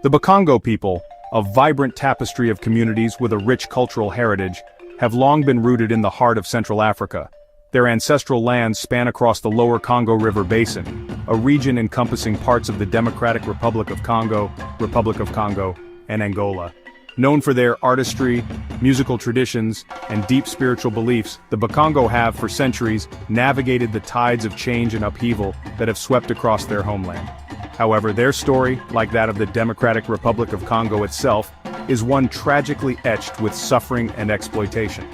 The Bakongo people, a vibrant tapestry of communities with a rich cultural heritage, have long been rooted in the heart of Central Africa. Their ancestral lands span across the lower Congo River Basin, a region encompassing parts of the Democratic Republic of Congo, and Angola. Known for their artistry, musical traditions, and deep spiritual beliefs, the Bakongo have, for centuries, navigated the tides of change and upheaval that have swept across their homeland. However, their story, like that of the Democratic Republic of Congo itself, is one tragically etched with suffering and exploitation.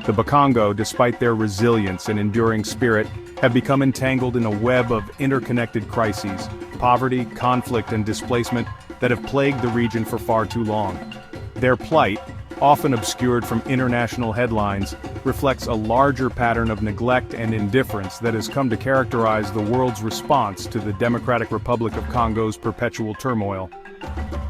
The Bakongo, despite their resilience and enduring spirit, have become entangled in a web of interconnected crises, poverty, conflict, and displacement that have plagued the region for far too long. Their plight, often obscured from international headlines, reflects a larger pattern of neglect and indifference that has come to characterize the world's response to the Democratic Republic of Congo's perpetual turmoil.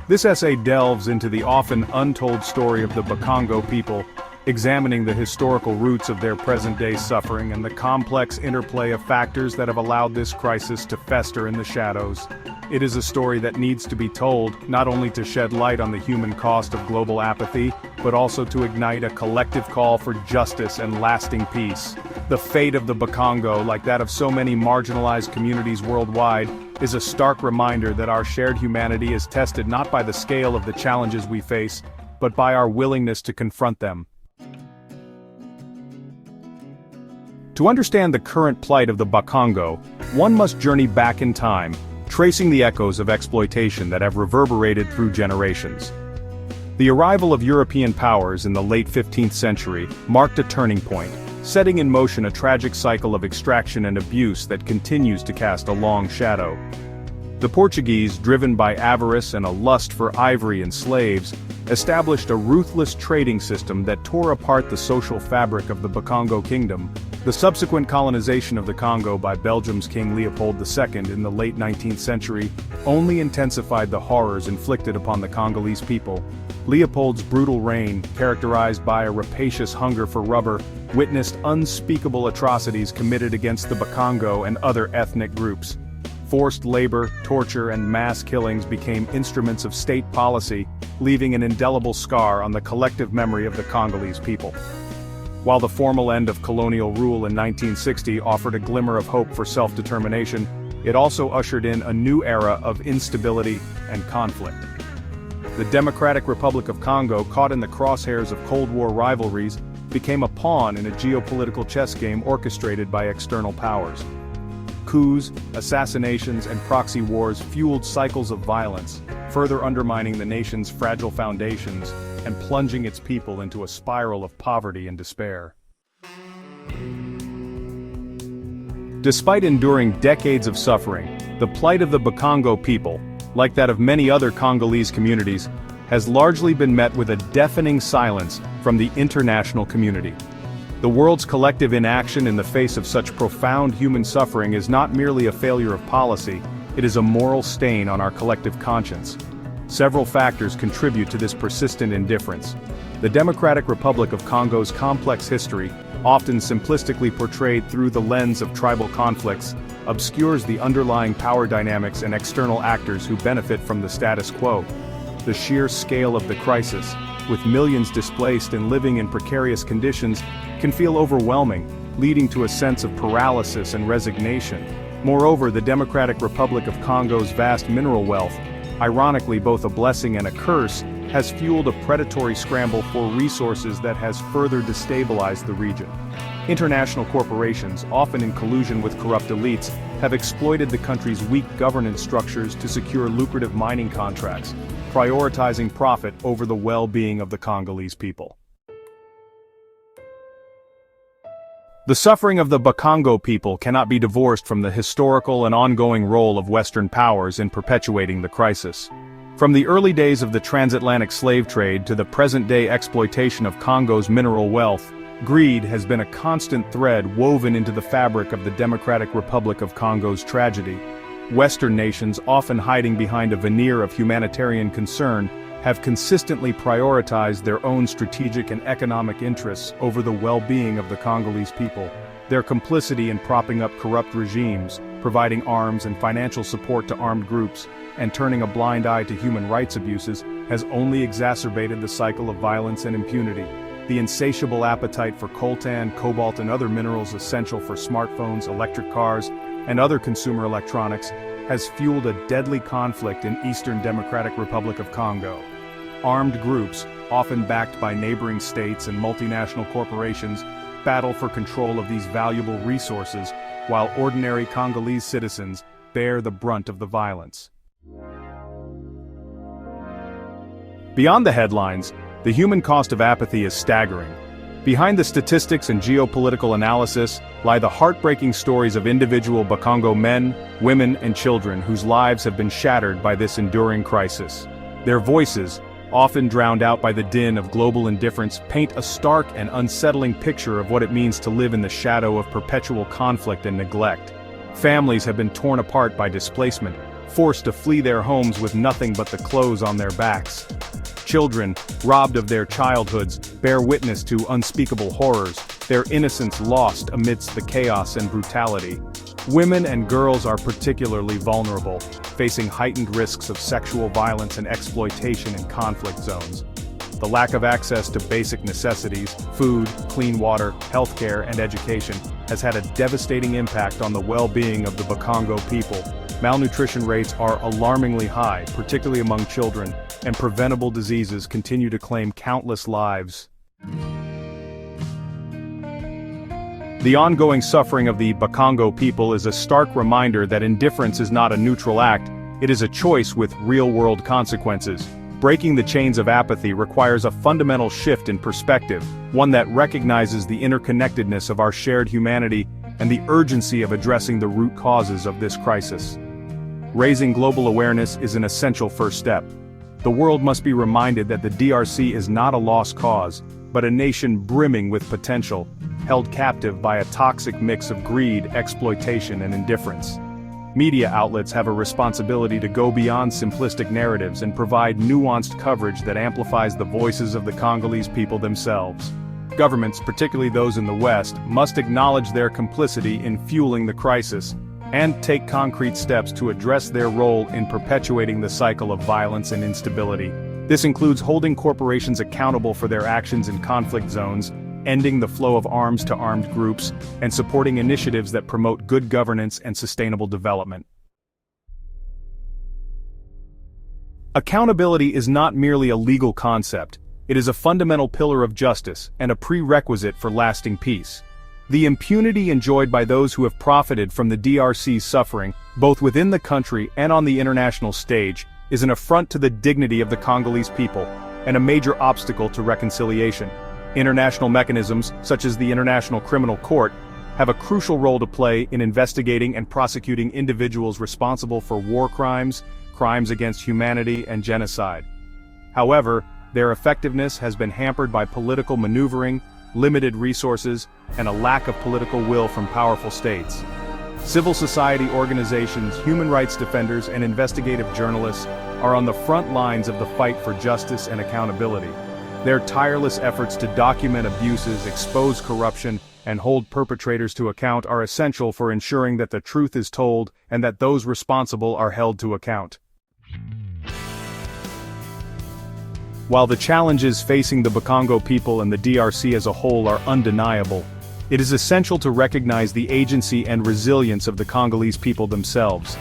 This essay delves into the often untold story of the Bakongo people, examining the historical roots of their present-day suffering and the complex interplay of factors that have allowed this crisis to fester in the shadows. It is a story that needs to be told, not only to shed light on the human cost of global apathy, but also to ignite a collective call for justice and lasting peace. The fate of the Bakongo, like that of so many marginalized communities worldwide, is a stark reminder that our shared humanity is tested not by the scale of the challenges we face, but by our willingness to confront them. To understand the current plight of the Bakongo, one must journey back in time, tracing the echoes of exploitation that have reverberated through generations. The arrival of European powers in the late 15th century marked a turning point, setting in motion a tragic cycle of extraction and abuse that continues to cast a long shadow. The Portuguese, driven by avarice and a lust for ivory and slaves, established a ruthless trading system that tore apart the social fabric of the Bakongo kingdom. The subsequent colonization of the Congo by Belgium's King Leopold II in the late 19th century only intensified the horrors inflicted upon the Congolese people. Leopold's brutal reign, characterized by a rapacious hunger for rubber, witnessed unspeakable atrocities committed against the Bakongo and other ethnic groups. Forced labor, torture, and mass killings became instruments of state policy, leaving an indelible scar on the collective memory of the Congolese people. While the formal end of colonial rule in 1960 offered a glimmer of hope for self-determination, it also ushered in a new era of instability and conflict. The Democratic Republic of Congo, caught in the crosshairs of Cold War rivalries, became a pawn in a geopolitical chess game orchestrated by external powers. Coups, assassinations, and proxy wars fueled cycles of violence, further undermining the nation's fragile foundations and plunging its people into a spiral of poverty and despair. Despite enduring decades of suffering, the plight of the Bakongo people, like that of many other Congolese communities, has largely been met with a deafening silence from the international community. The world's collective inaction in the face of such profound human suffering is not merely a failure of policy, it is a moral stain on our collective conscience. Several factors contribute to this persistent indifference. The Democratic Republic of Congo's complex history, often simplistically portrayed through the lens of tribal conflicts, obscures the underlying power dynamics and external actors who benefit from the status quo. The sheer scale of the crisis, with millions displaced and living in precarious conditions, can feel overwhelming, leading to a sense of paralysis and resignation. Moreover, the Democratic Republic of Congo's vast mineral wealth, ironically both a blessing and a curse, has fueled a predatory scramble for resources that has further destabilized the region. International corporations, often in collusion with corrupt elites, have exploited the country's weak governance structures to secure lucrative mining contracts, prioritizing profit over the well-being of the Congolese people. The suffering of the Bakongo people cannot be divorced from the historical and ongoing role of Western powers in perpetuating the crisis. From the early days of the transatlantic slave trade to the present-day exploitation of Congo's mineral wealth, greed has been a constant thread woven into the fabric of the Democratic Republic of Congo's tragedy. Western nations, often hiding behind a veneer of humanitarian concern, have consistently prioritized their own strategic and economic interests over the well-being of the Congolese people. Their complicity in propping up corrupt regimes, providing arms and financial support to armed groups, and turning a blind eye to human rights abuses has only exacerbated the cycle of violence and impunity. The insatiable appetite for coltan, cobalt and other minerals essential for smartphones, electric cars, and other consumer electronics has fueled a deadly conflict in Eastern Democratic Republic of Congo. Armed groups, often backed by neighboring states and multinational corporations, battle for control of these valuable resources, while ordinary Congolese citizens bear the brunt of the violence. Beyond the headlines, the human cost of apathy is staggering. Behind the statistics and geopolitical analysis lie the heartbreaking stories of individual Bakongo men, women, and children whose lives have been shattered by this enduring crisis. Their voices, often drowned out by the din of global indifference, paint a stark and unsettling picture of what it means to live in the shadow of perpetual conflict and neglect. Families have been torn apart by displacement, forced to flee their homes with nothing but the clothes on their backs. Children, robbed of their childhoods, bear witness to unspeakable horrors, their innocence lost amidst the chaos and brutality. Women and girls are particularly vulnerable, facing heightened risks of sexual violence and exploitation in conflict zones. The lack of access to basic necessities, food, clean water, healthcare, and education has had a devastating impact on the well-being of the Bakongo people. Malnutrition rates are alarmingly high, particularly among children, and preventable diseases continue to claim countless lives. The ongoing suffering of the Bakongo people is a stark reminder that indifference is not a neutral act, it is a choice with real-world consequences. Breaking the chains of apathy requires a fundamental shift in perspective, one that recognizes the interconnectedness of our shared humanity and the urgency of addressing the root causes of this crisis. Raising global awareness is an essential first step. The world must be reminded that the DRC is not a lost cause, but a nation brimming with potential, held captive by a toxic mix of greed, exploitation, and indifference. Media outlets have a responsibility to go beyond simplistic narratives and provide nuanced coverage that amplifies the voices of the Congolese people themselves. Governments, particularly those in the West, must acknowledge their complicity in fueling the crisis, and take concrete steps to address their role in perpetuating the cycle of violence and instability. This includes holding corporations accountable for their actions in conflict zones, ending the flow of arms to armed groups, and supporting initiatives that promote good governance and sustainable development. Accountability is not merely a legal concept, it is a fundamental pillar of justice and a prerequisite for lasting peace. The impunity enjoyed by those who have profited from the DRC's suffering, both within the country and on the international stage, is an affront to the dignity of the Congolese people, and a major obstacle to reconciliation. International mechanisms, such as the International Criminal Court, have a crucial role to play in investigating and prosecuting individuals responsible for war crimes, crimes against humanity, and genocide. However, their effectiveness has been hampered by political maneuvering, limited resources, and a lack of political will from powerful states. Civil society organizations, human rights defenders, and investigative journalists are on the front lines of the fight for justice and accountability. Their tireless efforts to document abuses, expose corruption, and hold perpetrators to account are essential for ensuring that the truth is told and that those responsible are held to account. While the challenges facing the Bakongo people and the DRC as a whole are undeniable, it is essential to recognize the agency and resilience of the Congolese people themselves.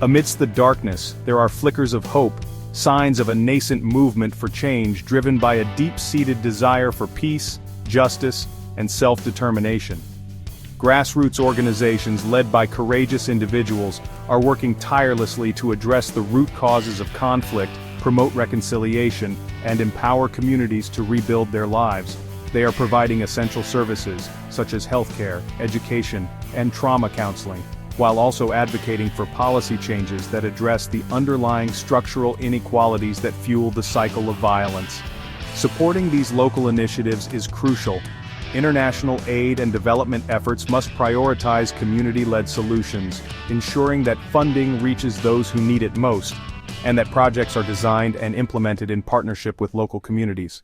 Amidst the darkness, there are flickers of hope, signs of a nascent movement for change driven by a deep-seated desire for peace, justice, and self-determination. Grassroots organizations led by courageous individuals are working tirelessly to address the root causes of conflict, promote reconciliation, and empower communities to rebuild their lives. They are providing essential services, such as healthcare, education, and trauma counseling, while also advocating for policy changes that address the underlying structural inequalities that fuel the cycle of violence. Supporting these local initiatives is crucial. International aid and development efforts must prioritize community-led solutions, ensuring that funding reaches those who need it most, and that projects are designed and implemented in partnership with local communities.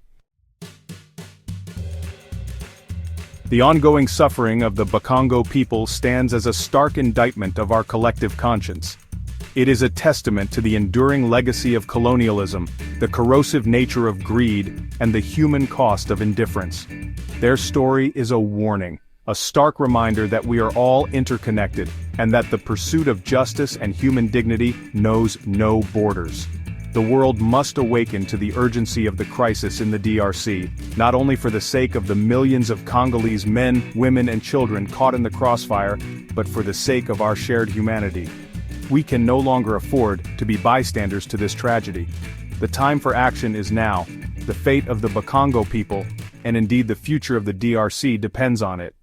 The ongoing suffering of the Bakongo people stands as a stark indictment of our collective conscience. It is a testament to the enduring legacy of colonialism, the corrosive nature of greed, and the human cost of indifference. Their story is a warning, a stark reminder that we are all interconnected, and that the pursuit of justice and human dignity knows no borders. The world must awaken to the urgency of the crisis in the DRC, not only for the sake of the millions of Congolese men, women, and children caught in the crossfire, but for the sake of our shared humanity. We can no longer afford to be bystanders to this tragedy. The time for action is now. The fate of the Bakongo people, and indeed the future of the DRC, depends on it.